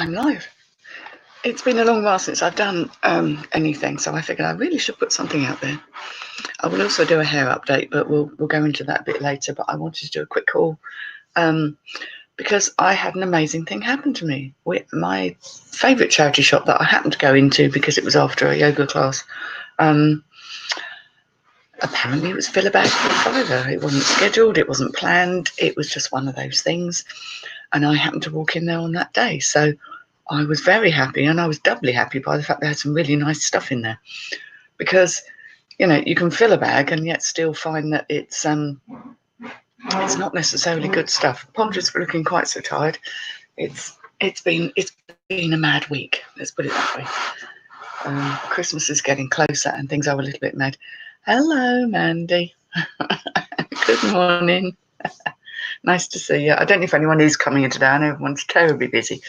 I'm live. It's been a long while since I've done anything, so I figured I really should put something out there. I will also do a hair update, but we'll go into that a bit later. But I wanted to do a quick call because I had an amazing thing happen to me. My favourite charity shop that I happened to go into because it was after a yoga class. Apparently it was fill a bag for a £5. It wasn't scheduled, it wasn't planned, it was just one of those things. And I happened to walk in there on that day. So I was very happy, and I was doubly happy by the fact they had some really nice stuff in there. Because, you know, you can fill a bag and yet still find that it's not necessarily good stuff. Apologies for looking quite so tired. It's been a mad week, let's put it that way. Christmas is getting closer and things are a little bit mad. Hello, Mandy. Good morning. Nice to see you. I don't know if anyone is coming in today. I know everyone's terribly busy,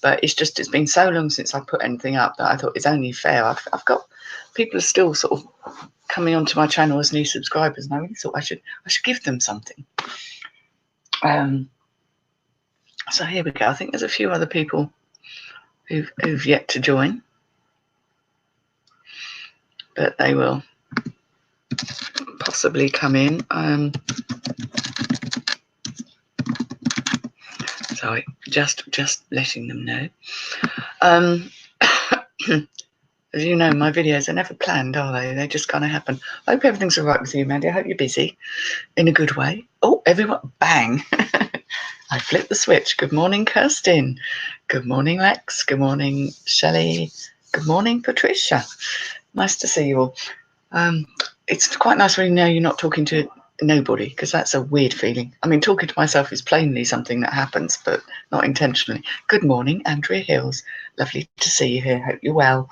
but it's been so long since I put anything up that I thought it's only fair. I've got people are still sort of coming onto my channel as new subscribers, and I really thought I should give them something. So here we go. I think there's a few other people who've yet to join, but they will possibly come in. Sorry, just letting them know. As you know, my videos are never planned, are they? They just kind of happen. I hope everything's all right with you, Mandy. I hope you're busy in a good way. Oh, everyone, bang. I flipped the switch. Good morning, Kirsten. Good morning, Lex. Good morning, Shelley. Good morning, Patricia. Nice to see you all. It's quite nice when you know you're not talking to nobody, because that's a weird feeling. I mean, talking to myself is plainly something that happens, but not intentionally. Good morning, Andrea Hills. Lovely to see you here. Hope you're well.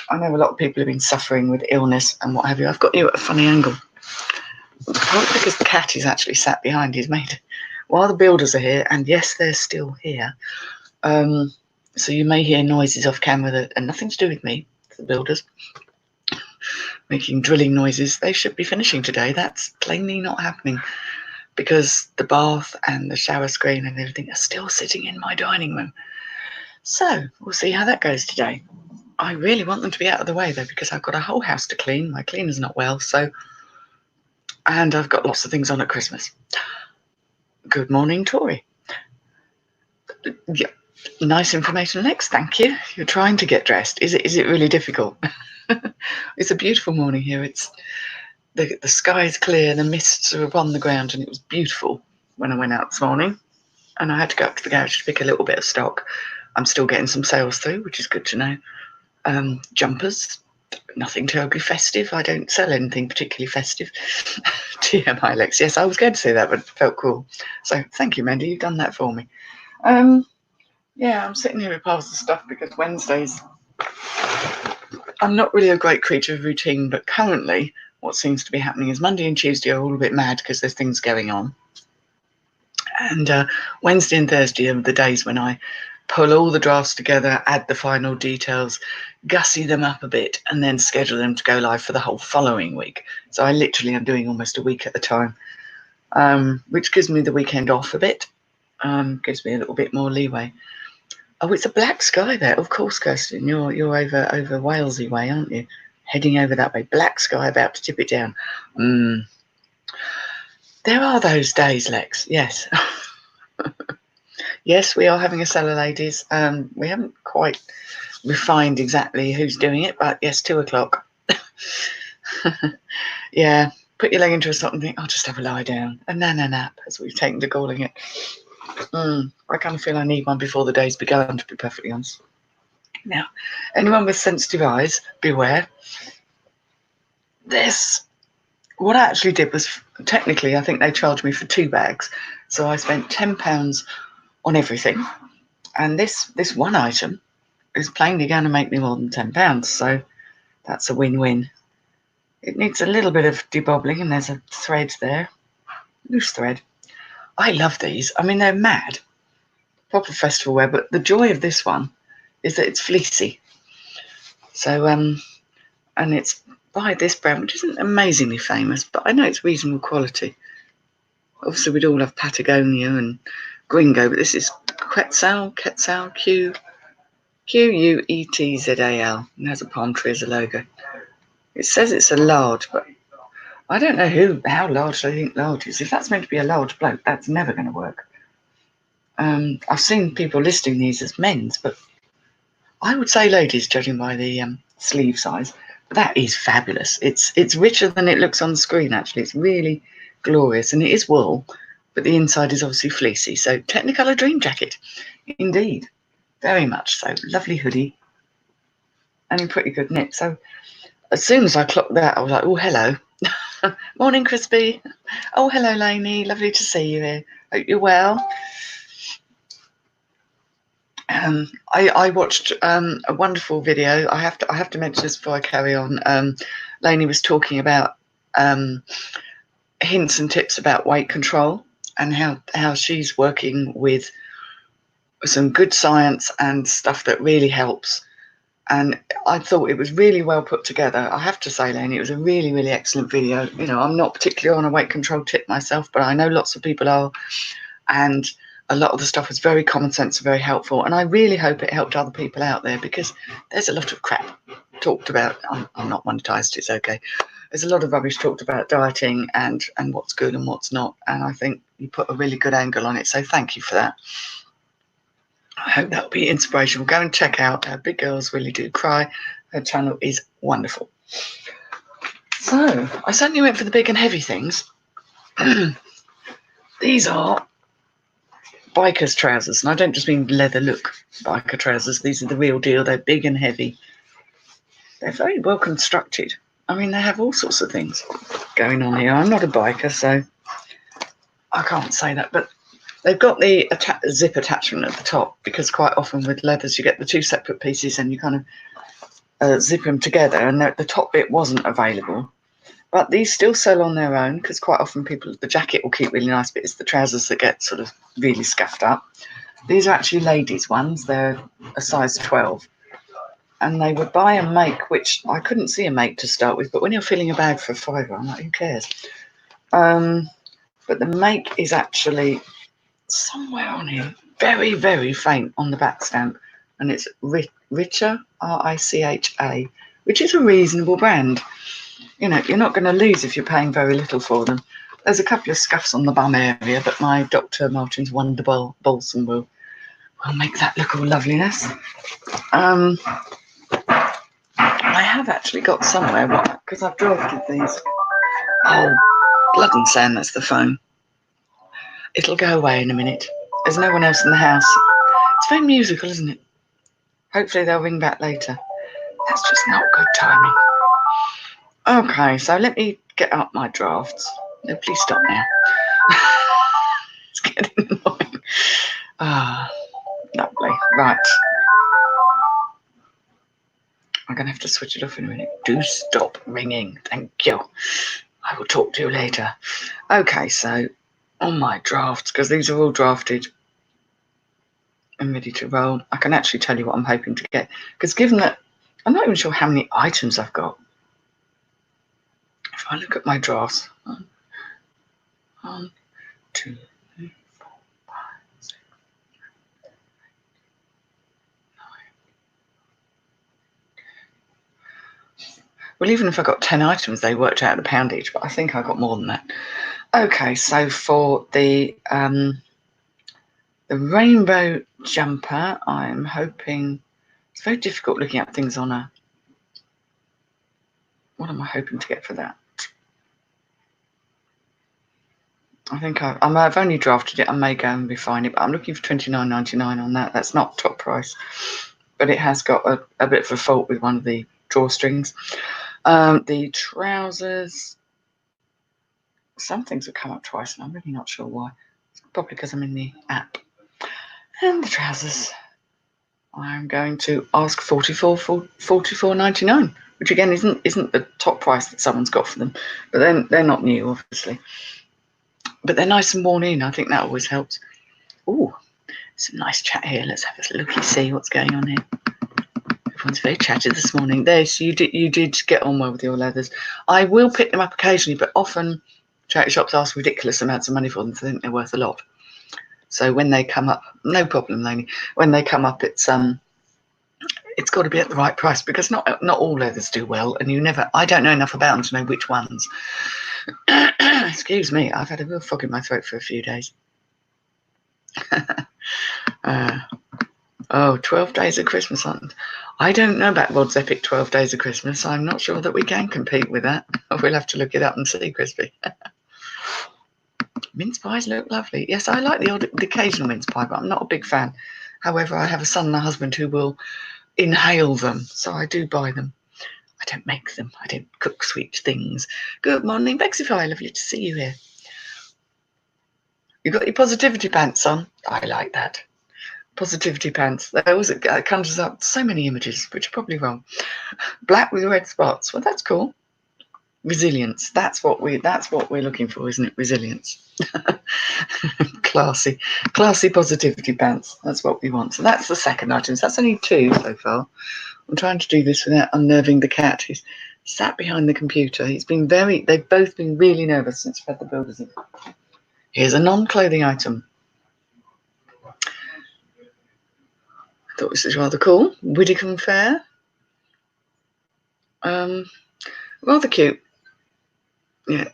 I know a lot of people have been suffering with illness and what have you. I've got you at a funny angle. Probably because the cat is actually sat behind his mate while the builders are here, and yes, they're still here. So you may hear noises off camera that are nothing to do with me, the builders, making drilling noises. They should be finishing today. That's plainly not happening because the bath and the shower screen and everything are still sitting in my dining room. So we'll see how that goes today. I really want them to be out of the way though, because I've got a whole house to clean. My cleaner's not well, and I've got lots of things on at Christmas. Good morning, Tori. Yeah, nice information, Lex. Thank you. You're trying to get dressed. Is it really difficult? It's a beautiful morning here. It's the sky is clear, the mists are upon the ground, and it was beautiful when I went out this morning. And I had to go up to the garage to pick a little bit of stock. I'm still getting some sales through, which is good to know. Jumpers, nothing terribly festive. I don't sell anything particularly festive. TMI, Lex. Yes, I was going to say that, but it felt cool. So thank you, Mandy. You've done that for me. Yeah, I'm sitting here with piles of stuff because Wednesdays, I'm not really a great creature of routine, but currently what seems to be happening is Monday and Tuesday are all a bit mad because there's things going on. And Wednesday and Thursday are the days when I pull all the drafts together, add the final details, gussy them up a bit, and then schedule them to go live for the whole following week. So I literally am doing almost a week at a time, which gives me the weekend off a bit, gives me a little bit more leeway. Oh, it's a black sky there. Of course, Kirsten, you're over Walesy way, aren't you? Heading over that way. Black sky, about to tip it down. There are those days, Lex. Yes. Yes, we are having a cellar, ladies. We haven't quite refined exactly who's doing it, but yes, 2:00. Yeah, put your leg into a sock and think, I'll just have a lie down. A nana nap, as we've taken to calling it. I kind of feel I need one before the day's begun, to be perfectly honest. Now, anyone with sensitive eyes, beware. What I actually did was, technically, I think they charged me for 2 bags. So I spent £10 on everything. And this one item is plainly going to make me more than £10. So that's a win-win. It needs a little bit of debobbling, and there's a thread there. Loose thread. I love these. I mean, they're mad. Proper festival wear, but the joy of this one is that it's fleecy. So, and it's by this brand, which isn't amazingly famous, but I know it's reasonable quality. Obviously, we'd all have Patagonia and Gringo, but this is Quetzal, Quetzal, and has a palm tree as a logo. It says it's a large, but I don't know how large they think large is. If that's meant to be a large bloke, that's never going to work. I've seen people listing these as men's, but I would say ladies, judging by the sleeve size. But that is fabulous. It's richer than it looks on the screen, actually. It's really glorious, and it is wool, but the inside is obviously fleecy. So Technicolor dream jacket, indeed, very much so. Lovely hoodie, and pretty good knit. So as soon as I clocked that, I was like, oh, hello. Morning, Crispy. Oh, hello, Lainey. Lovely to see you here. Hope you're well. I watched a wonderful video. I have to mention this before I carry on. Lainey was talking about hints and tips about weight control and how she's working with some good science and stuff that really helps. And I thought it was really well put together. I have to say, Lainey, it was a really, really excellent video. You know, I'm not particularly on a weight control tip myself, but I know lots of people are. And a lot of the stuff was very common sense and very helpful. And I really hope it helped other people out there, because there's a lot of crap talked about. I'm not monetized, it's okay. There's a lot of rubbish talked about dieting and what's good and what's not. And I think you put a really good angle on it. So thank you for that. I hope that'll be inspirational. Go and check out Big Girls Really Do Cry. Her channel is wonderful. So I certainly went for the big and heavy things. These are biker's trousers, and I don't just mean leather look biker trousers. These are the real deal. They're big and heavy. They're very well constructed. I mean, they have all sorts of things going on here. I'm not a biker, so I can't say that, but they've got the zip attachment at the top, because quite often with leathers you get the two separate pieces and you kind of zip them together, and the top bit wasn't available. But these still sell on their own, because quite often the jacket will keep really nice, but it's the trousers that get sort of really scuffed up. These are actually ladies' ones. They're a size 12. And they would buy a make, which I couldn't see a make to start with, but when you're filling a bag for a £5, I'm like, who cares? But the make is actually somewhere on here, very, very faint on the back stamp, and it's Richa, R-I-C-H-A, which is a reasonable brand. You know, you're not going to lose if you're paying very little for them. There's a couple of scuffs on the bum area, but my Dr. Martin's Wonder Balsam will make that look all loveliness. I have actually got somewhere, because I've drafted these. Oh, blood and sand, that's the phone. It'll go away in a minute. There's no one else in the house. It's very musical, isn't it? Hopefully they'll ring back later. That's just not good timing. Okay, so let me get up my drafts. No, please stop now. It's getting annoying. Lovely. Right. I'm going to have to switch it off in a minute. Do stop ringing. Thank you. I will talk to you later. Okay, so on my drafts, because these are all drafted and ready to roll, I can actually tell you what I'm hoping to get. Because given that I'm not even sure how many items I've got. If I look at my drafts, 1, 2, 3, 4, 5, 6, 7, 8, 9. Well, even if I got 10 items, they worked out at £1 each, but I think I got more than that. Okay, so for the rainbow jumper, I'm hoping, it's very difficult looking at things on a, what am I hoping to get for that? I think I've only drafted it. I may go and refine it, but I'm looking for $29.99 on that. That's not top price, but it has got a bit of a fault with one of the drawstrings. The trousers, some things have come up twice, and I'm really not sure why. It's probably because I'm in the app. And the trousers, I'm going to ask $44.99, which again isn't the top price that someone's got for them, but then they're not new, obviously. But they're nice and worn in. I think that always helps. Oh, it's a nice chat here. Let's have a looky, see what's going on here. Everyone's very chatty this morning. There, so you did get on well with your leathers. I will pick them up occasionally, but often charity shops ask ridiculous amounts of money for them, so I think they're worth a lot. So when they come up, no problem, Lainey. When they come up, it's got to be at the right price, because not all leathers do well, and I don't know enough about them to know which ones. Excuse me, I've had a real fog in my throat for a few days. 12 Days of Christmas. I don't know about Rod's epic 12 Days of Christmas. I'm not sure that we can compete with that. We'll have to look it up and see, Crispy. Mince pies look lovely. Yes, I like the occasional mince pie, but I'm not a big fan. However, I have a son and a husband who will inhale them, so I do buy them. I don't make them. I don't cook sweet things. Good morning, Bexify. Lovely to see you here. You got your positivity pants on? I like that. Positivity pants. They always conjures up so many images, which are probably wrong. Black with red spots. Well, that's cool. Resilience. That's what we're looking for, isn't it? Resilience. Classy positivity pants. That's what we want. So that's the second item. So that's only 2 so far. I'm trying to do this without unnerving the cat, who's sat behind the computer. They've both been really nervous since we've had the builders in. Here's a non-clothing item. I thought this was rather cool. Widdicombe Fair. Rather cute. Yeah,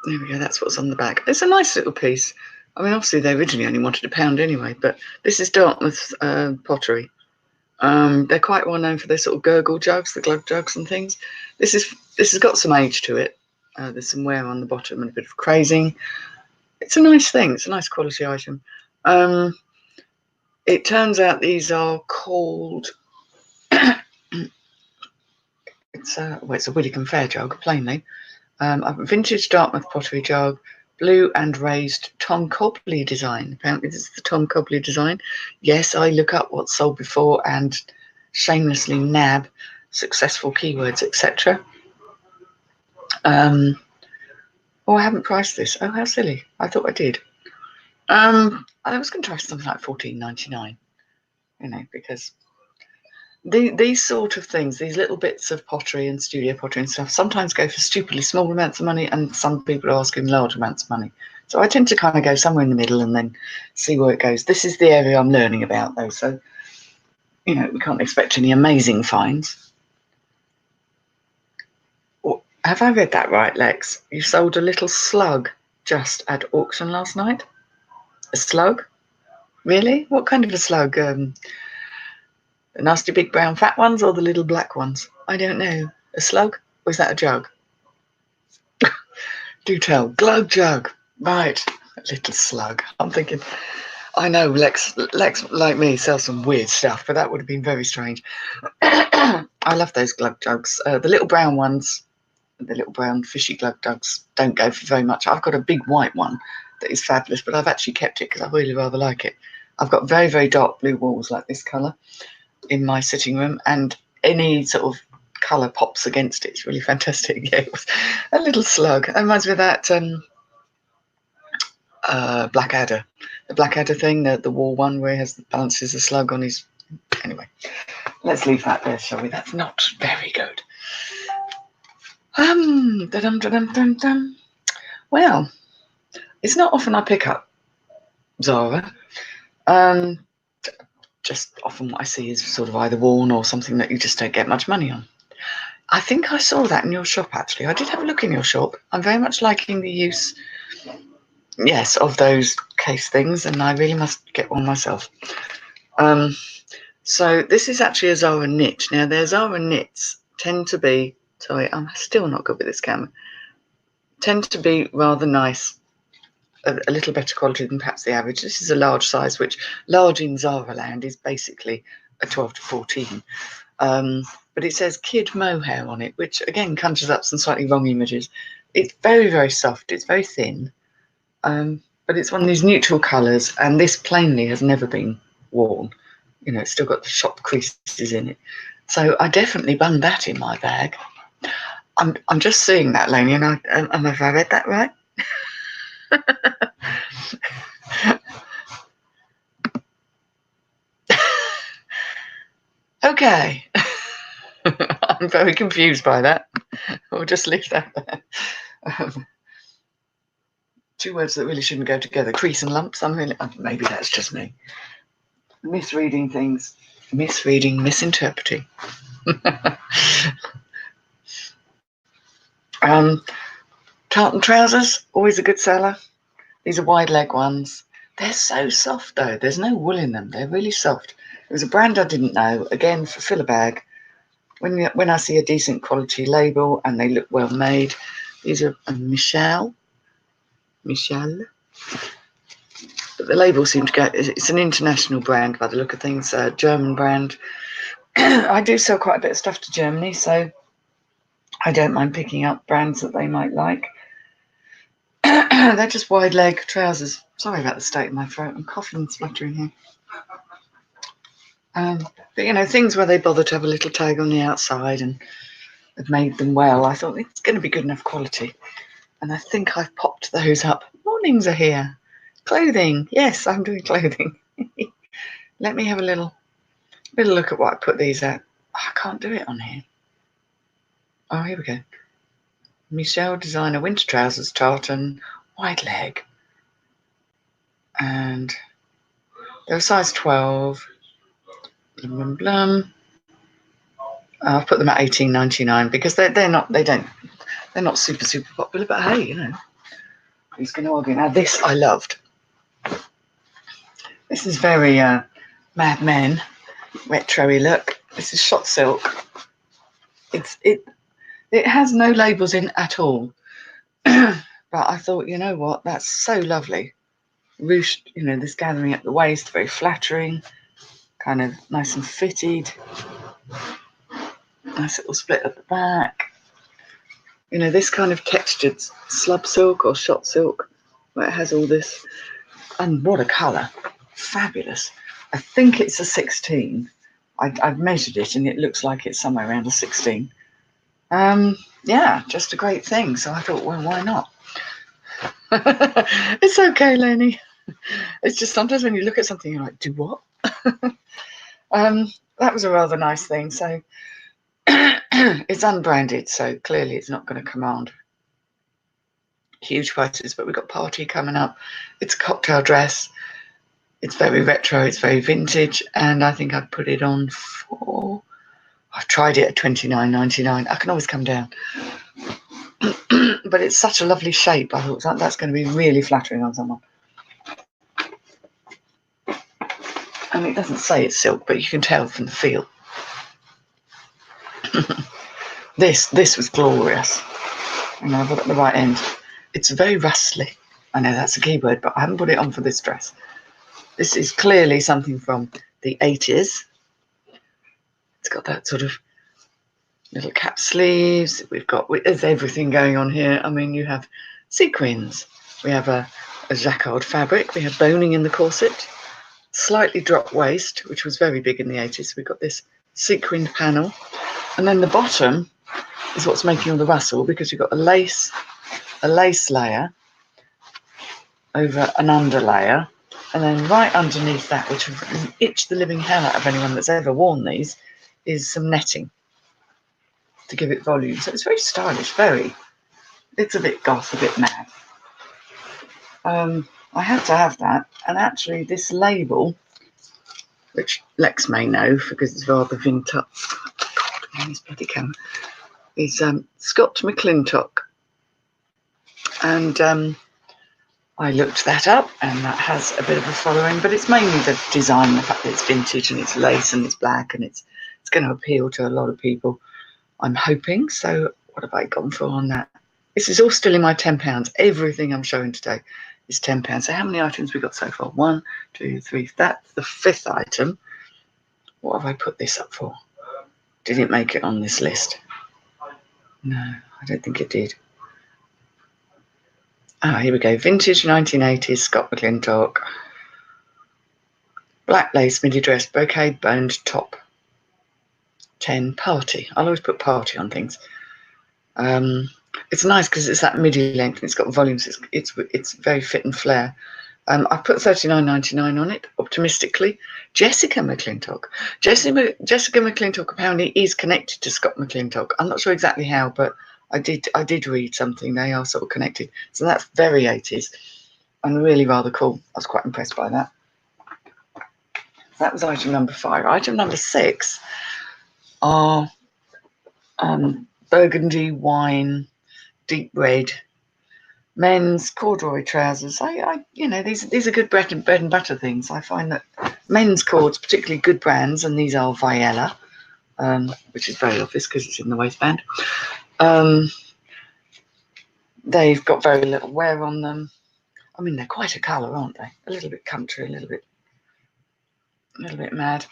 there we go. That's what's on the back. It's a nice little piece. I mean, obviously they originally only wanted £1 anyway, but this is Dartmouth pottery. They're quite well known for their sort of gurgle jugs, the glug jugs and things. This has got some age to it. There's some wear on the bottom and a bit of crazing. It's a nice thing. It's a nice quality item. It turns out these are called. It's a Widdicombe Fair jug, plainly. A vintage Dartmouth pottery jug, blue and raised Tom Cobley design. Apparently this is the Tom Cobley design. Yes, I look up what's sold before and shamelessly nab successful keywords, etc. I haven't priced this. Oh, how silly. I thought I did. I was going to try something like $14.99, because these sort of things, these little bits of pottery and studio pottery and stuff, sometimes go for stupidly small amounts of money, and some people are asking large amounts of money. So I tend to kind of go somewhere in the middle and then see where it goes. This is the area I'm learning about, though, so we can't expect any amazing finds. Have I read that right, Lex? You sold a little slug just at auction last night? A slug? Really? What kind of a slug? The nasty big brown fat ones or the little black ones? I don't know. A slug? Or is that a jug? Do tell. Glug jug. Right. A little slug. I'm thinking, I know Lex, like me, sells some weird stuff, but that would have been very strange. I love those glug jugs. The little brown ones, the little brown fishy glug jugs, don't go for very much. I've got a big white one that is fabulous, but I've actually kept it because I really rather like it. I've got very, very dark blue walls like this colour in my sitting room, and any sort of colour pops against it. It's really fantastic. Yeah, it was a little slug. That reminds me of that Blackadder. The Blackadder thing, the wall one where he balances a slug on his... Anyway, let's leave that there, shall we? That's not very good. Well, it's not often I pick up Zara. Just often what I see is sort of either worn or something that you just don't get much money on. I think I saw that in your shop, actually. I did have a look in your shop. I'm very much liking the use, yes, of those case things, and I really must get one myself. So this is actually a Zara knit. Now, their Zara knits tend to be, sorry, I'm still not good with this camera, tend to be rather nice, a little better quality than perhaps the average. This is a large size, which large in Zara land is basically a 12 to 14. But it says kid mohair on it, which again conjures up some slightly wrong images. It's very, very soft. It's very thin. But it's one of these neutral colours, and this plainly has never been worn. It's still got the shop creases in it. So I definitely bung that in my bag. I'm just seeing that, Lainey, and have I read that right? Okay. I'm very confused by that. We'll just leave that there. Two words that really shouldn't go together. Crease and lumps. Maybe that's just me. Misreading things. Misinterpreting. Tartan trousers, always a good seller. These are wide leg ones. They're so soft though. There's no wool in them. They're really soft. It was a brand I didn't know. Again, for fill a bag. When I see a decent quality label and they look well made, these are Michelle. But the label seemed to go. It's an international brand by the look of things. A German brand. I do sell quite a bit of stuff to Germany, so I don't mind picking up brands that they might like. They're just wide leg trousers. Sorry about the state of my throat. I'm coughing and spluttering here. But things where they bother to have a little tag on the outside and have made them well, I thought it's going to be good enough quality. And I think I've popped those up. Mornings are here. Clothing. Yes, I'm doing clothing. Let me have a little look at what I put these at. I can't do it on here. Oh, here we go. Michelle Designer winter trousers, tartan, wide leg. And they're a size 12. Blum, blum, blum. I've put them at $18.99 because they're not super popular, but hey, who's going to argue? Now this I loved. This is very Mad Men, retro-y look. This is shot silk. It has no labels in at all. But I thought, you know what, that's so lovely. Ruched, this gathering at the waist, very flattering, kind of nice and fitted. Nice little split at the back. This kind of textured slub silk or shot silk, where it has all this. And what a colour. Fabulous. I think it's a 16. I've measured it and it looks like it's somewhere around a 16. Yeah, just a great thing. So I thought, well, why not? It's okay, Lenny. It's just sometimes when you look at something, you're like, do what? That was a rather nice thing. So it's unbranded, so clearly it's not going to command huge prices, but we've got party coming up. It's a cocktail dress. It's very retro, it's very vintage, and I think I've put it on for... I've tried it at $29.99. I can always come down. But it's such a lovely shape. I thought that's going to be really flattering on someone. And it doesn't say it's silk, but you can tell from the feel. This was glorious. I've got the right end. It's very rustly. I know that's a key word, but I haven't put it on for this dress. This is clearly something from the 80s. It's got that sort of little cap sleeves. There's everything going on here. I mean, you have sequins. We have a jacquard fabric. We have boning in the corset. Slightly drop waist, which was very big in the 80s. We've got this sequined panel. And then the bottom is what's making all the rustle, because you've got a lace layer over an underlayer, and then right underneath that, which would itch the living hell out of anyone that's ever worn these, is some netting to give it volume. So it's very stylish, it's a bit goth, a bit mad. I had to have that, and actually this label, which Lex may know because it's rather vintage, this bloody camera, is Scott McClintock. And I looked that up, and that has a bit of a following, but it's mainly the design, the fact that it's vintage and it's lace and it's black, and it's going to appeal to a lot of people, I'm hoping. So what have I gone for on that? This is all still in my £10. Everything I'm showing today is £10. So how many items we got so far? 1, 2, 3. That's the 5th item. What have I put this up for? Did it make it on this list? No, I don't think it did. Here we go. Vintage 1980s Scott McClintock. Black lace midi dress, brocade boned top. 10 party. I'll always put party on things. It's nice because it's that midi length and it's got volumes. It's very fit and flare. I put $39.99 on it, optimistically. Jessica McClintock. Jessica McClintock apparently is connected to Scott McClintock. I'm not sure exactly how, but I did read something. They are sort of connected. So that's very 80s and really rather cool. I was quite impressed by that. That was item number 5. Item number 6 are burgundy wine, deep red, men's corduroy trousers. These are good bread and butter things. I find that men's cords, particularly good brands, and these are Viella, which is very obvious because it's in the waistband. They've got very little wear on them. I mean, they're quite a colour, aren't they? A little bit country, a little bit mad.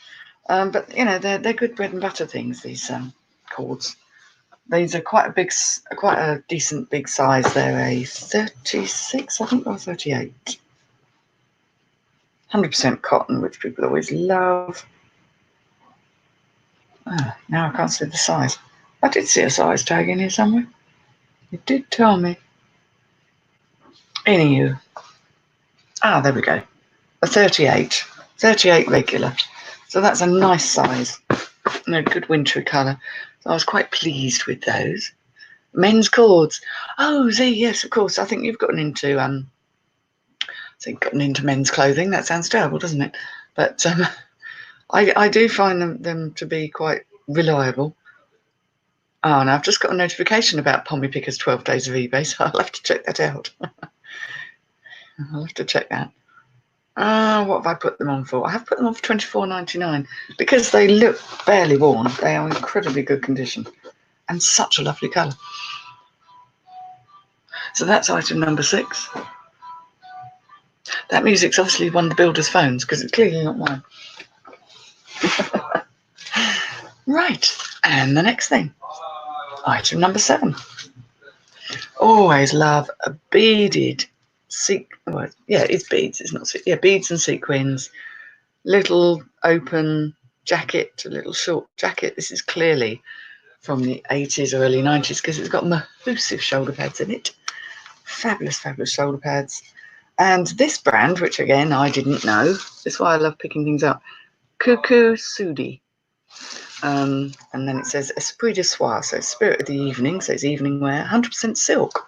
But they're good bread and butter things. These cords. These are quite a decent big size. They're a 36, I think, or 38. 100% cotton, which people always love. Now I can't see the size. I did see a size tag in here somewhere. It did tell me. Anywho. There we go. A 38. 38 regular. So that's a nice size. And a good wintry colour. So I was quite pleased with those. Men's cords. Oh, Z, yes, of course. I think you've gotten into men's clothing. That sounds terrible, doesn't it? But I do find them to be quite reliable. Oh, and I've just got a notification about Pommy Picker's 12 days of eBay, so I'll have to check that out. I'll have to check that. What have I put them on for? I have put them on for $24.99 because they look barely worn. They are in incredibly good condition and such a lovely colour. So that's item number 6. That music's obviously one of the builder's phones because it's clearly not mine. Right, and the next thing. Item number 7. Always love a beaded it's beads. It's not beads and sequins. Little open jacket, a little short jacket. This is clearly from the 80s or early 90s because it's got massive shoulder pads in it. Fabulous, fabulous shoulder pads. And this brand, which again I didn't know, this is why I love picking things up. Cuckoo Sudi. And then it says Esprit de Soir, so spirit of the evening, so it's evening wear, 100% silk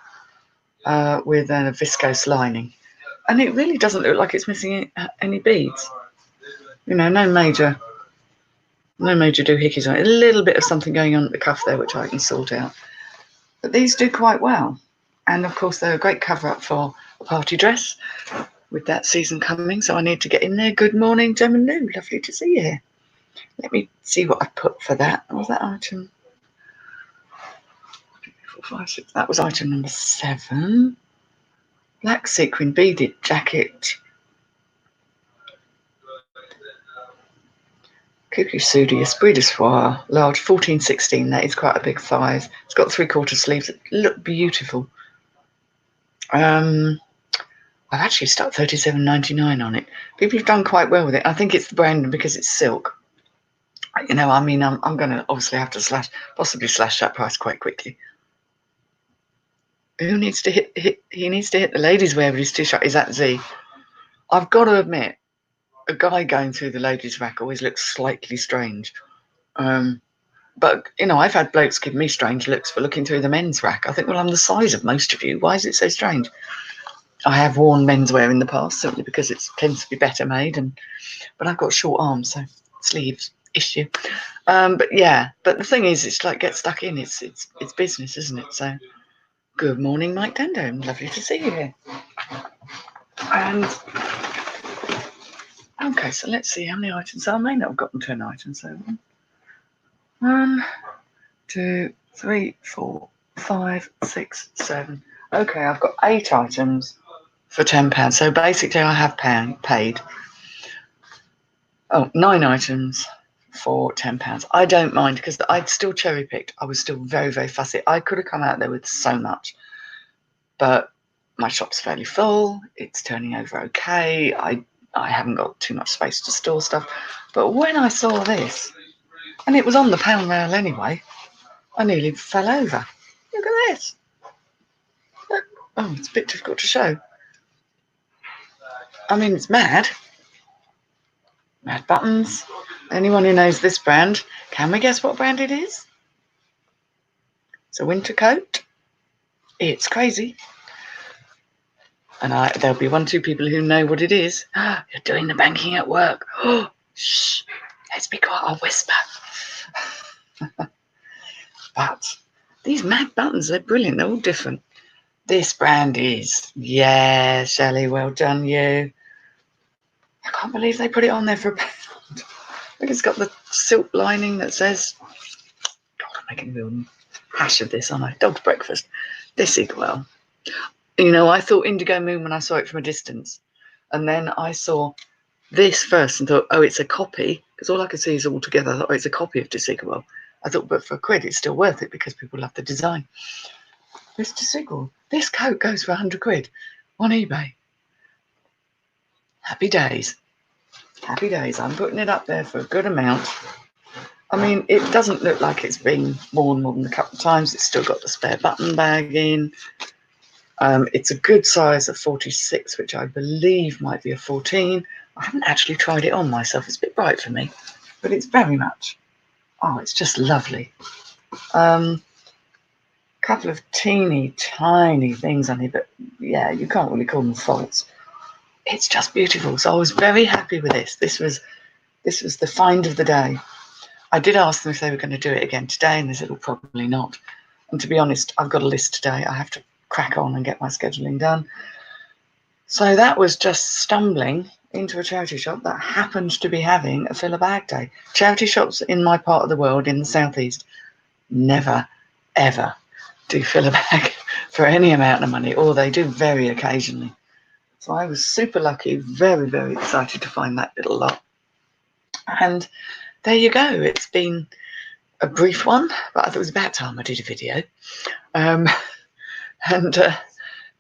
with a viscose lining. And it really doesn't look like it's missing any beads. No major doohickeys on it. A little bit of something going on at the cuff there, which I can sort out. But these do quite well. And of course, they're a great cover up for a party dress with that season coming. So I need to get in there. Good morning, Gem and Lou. Lovely to see you here. Let me see what I put for that. What was that item? 4, 5, 6. That was item number 7. Black sequin beaded jacket. Cuckoo Sudi, Esprit de Soir, large 14-16. That is quite a big size. It's got 3/4 sleeves that look beautiful. I've actually stuck $37.99 on it. People have done quite well with it. I think it's the brand because it's silk. I'm going to obviously have to possibly slash that price quite quickly. Who needs to hit? He needs to hit the ladies' wear with his t-shirt. Is that Z? I've got to admit, a guy going through the ladies' rack always looks slightly strange. But I've had blokes give me strange looks for looking through the men's rack. I think, well, I'm the size of most of you. Why is it so strange? I have worn menswear in the past simply because it tends to be better made, but I've got short arms, so sleeves issue. But the thing is, it's like get stuck in. It's business, isn't it? So, good morning, Mike Dando. Lovely to see you here. And okay, so let's see how many items. I may not have gotten to an item. So 1, 2, 3, 4, 5, 6, 7. Okay, I've got 8 items for £10. So basically, I have paid 9 items for £10. I don't mind because I'd still cherry picked. I was still very, very fussy. I could have come out there with so much, but my shop's fairly full. It's turning over okay. I haven't got too much space to store stuff. But when I saw this, and it was on the pound rail anyway, I nearly fell over. Look at this. Look. Oh, it's a bit difficult to show. I mean, it's mad. Mad buttons. Anyone who knows this brand, can we guess what brand it is? It's a winter coat. It's crazy. And there'll be 1 or 2 people who know what it is. You're doing the banking at work. Shh. Let's be quiet. I'll whisper. But these mag buttons, they're brilliant. They're all different. This brand is. Yeah, Shelley, well done you. I can't believe they put it on there for £1. Look, it's got the silk lining that says, God, I'm making a real hash of this, aren't I? Dog's breakfast. This is well. You know, I thought Indigo Moon when I saw it from a distance. And then I saw this first and thought, oh, it's a copy. Because all I could see is all together. I thought, oh, it's a copy of Desigual. I thought, but for £1, it's still worth it because people love the design. This Desigual. This coat goes for £100 on eBay. Happy days. Happy days. I'm putting it up there for a good amount. I mean, it doesn't look like it's been worn more than a couple of times. It's still got the spare button bag in. It's a good size of 46, which I believe might be a 14. I haven't actually tried it on myself. It's a bit bright for me, but it's very much. Oh, it's just lovely. Couple of teeny tiny things on here, but yeah, you can't really call them faults. It's just beautiful. So I was very happy with this. This was the find of the day. I did ask them if they were going to do it again today, and they said, well, probably not. And to be honest, I've got a list today. I have to crack on and get my scheduling done. So that was just stumbling into a charity shop that happened to be having a fill a bag day. Charity shops in my part of the world, in the southeast, never, ever do fill a bag for any amount of money, or they do very occasionally. So I was super lucky, very, very excited to find that little lot. And there you go. It's been a brief one, but I thought it was about time I did a video. And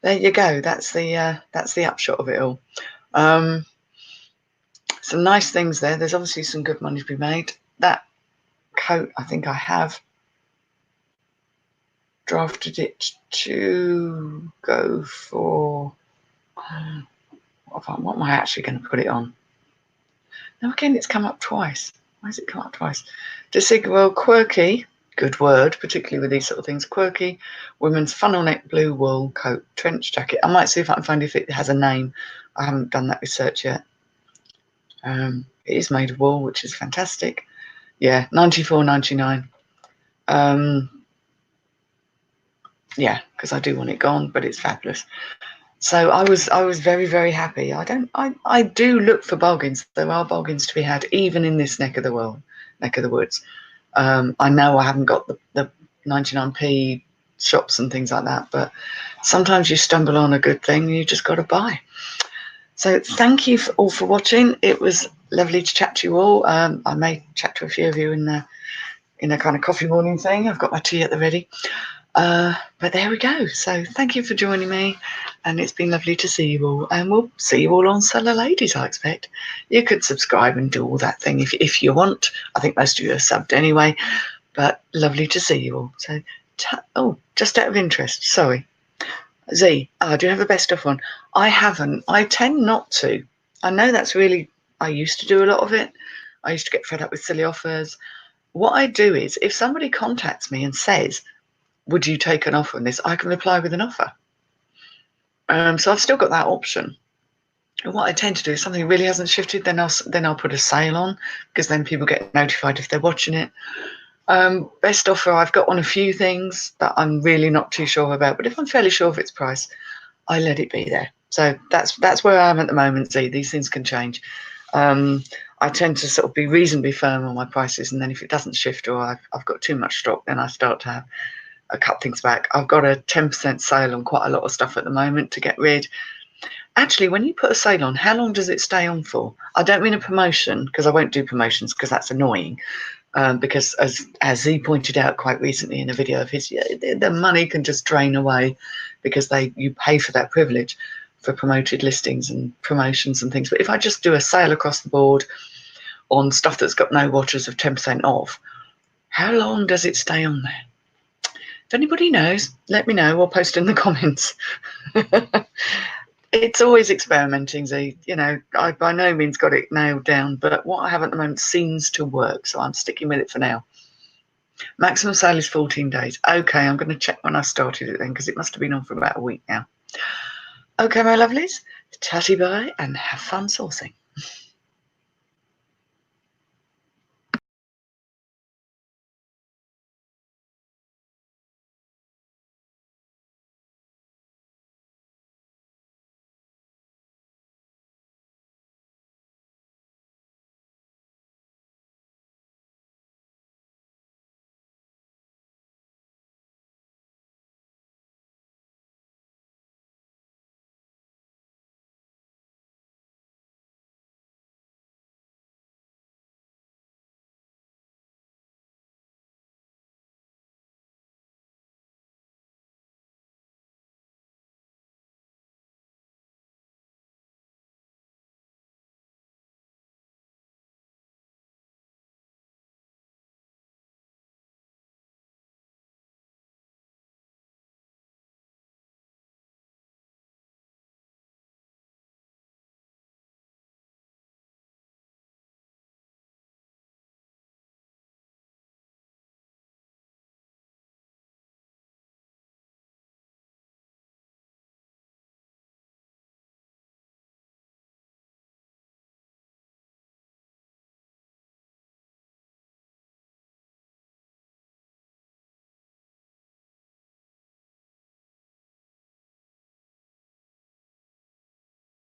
there you go. That's the upshot of it all. Some nice things there. There's obviously some good money to be made. That coat, I think I have drafted it to go for. What am I actually going to put it on? Now again, it's come up twice. Why has it come up twice? Desigual quirky, good word, particularly with these sort of things. Quirky women's funnel neck blue wool coat trench jacket. I might see if I can find if it has a name. I haven't done that research yet. It is made of wool, which is fantastic. Yeah, $94.99. Yeah, because I do want it gone, but it's fabulous. So I was very, very happy. I do look for bargains. There are bargains to be had, even in this neck of the woods. I know I haven't got the 99p shops and things like that, but sometimes you stumble on a good thing and you just got to buy. So thank you all for watching. It was lovely to chat to you all. I may chat to a few of you in a kind of coffee morning thing. I've got my tea at the ready. But there we go. So thank you for joining me, and it's been lovely to see you all, and we'll see you all on Seller Ladies, I expect. You could subscribe and do all that thing if you want. I think most of you are subbed anyway, but lovely to see you all. So just out of interest, sorry, Z, do you have the best stuff on? I haven't. I tend not to. I know that's really, I used to do a lot of it. I used to get fed up with silly offers. What I do is, if somebody contacts me and says, would you take an offer on this? I can reply with an offer. So I've still got that option. And what I tend to do, if something really hasn't shifted, then I'll put a sale on, because then people get notified if they're watching it. Best offer, I've got on a few things that I'm really not too sure about, but if I'm fairly sure of its price, I let it be there. So that's where I am at the moment. See, these things can change. I tend to sort of be reasonably firm on my prices, and then if it doesn't shift or I've got too much stock, then I start to have cut things back. I've got a 10% sale on quite a lot of stuff at the moment to get rid. Actually, when you put a sale on, how long does it stay on for? I don't mean a promotion, because I won't do promotions, because that's annoying. Because as Z pointed out quite recently in a video of his, the money can just drain away, because you pay for that privilege for promoted listings and promotions and things. But if I just do a sale across the board on stuff that's got no watchers of 10% off, how long does it stay on there? If anybody knows, let me know or post in the comments. It's always experimenting, Z. I by no means got it nailed down, but what I have at the moment seems to work, so I'm sticking with it for now. Maximum sale is 14 days. Okay, I'm going to check when I started it then, because it must have been on for about a week now. Okay, my lovelies, chatty bye and have fun sourcing.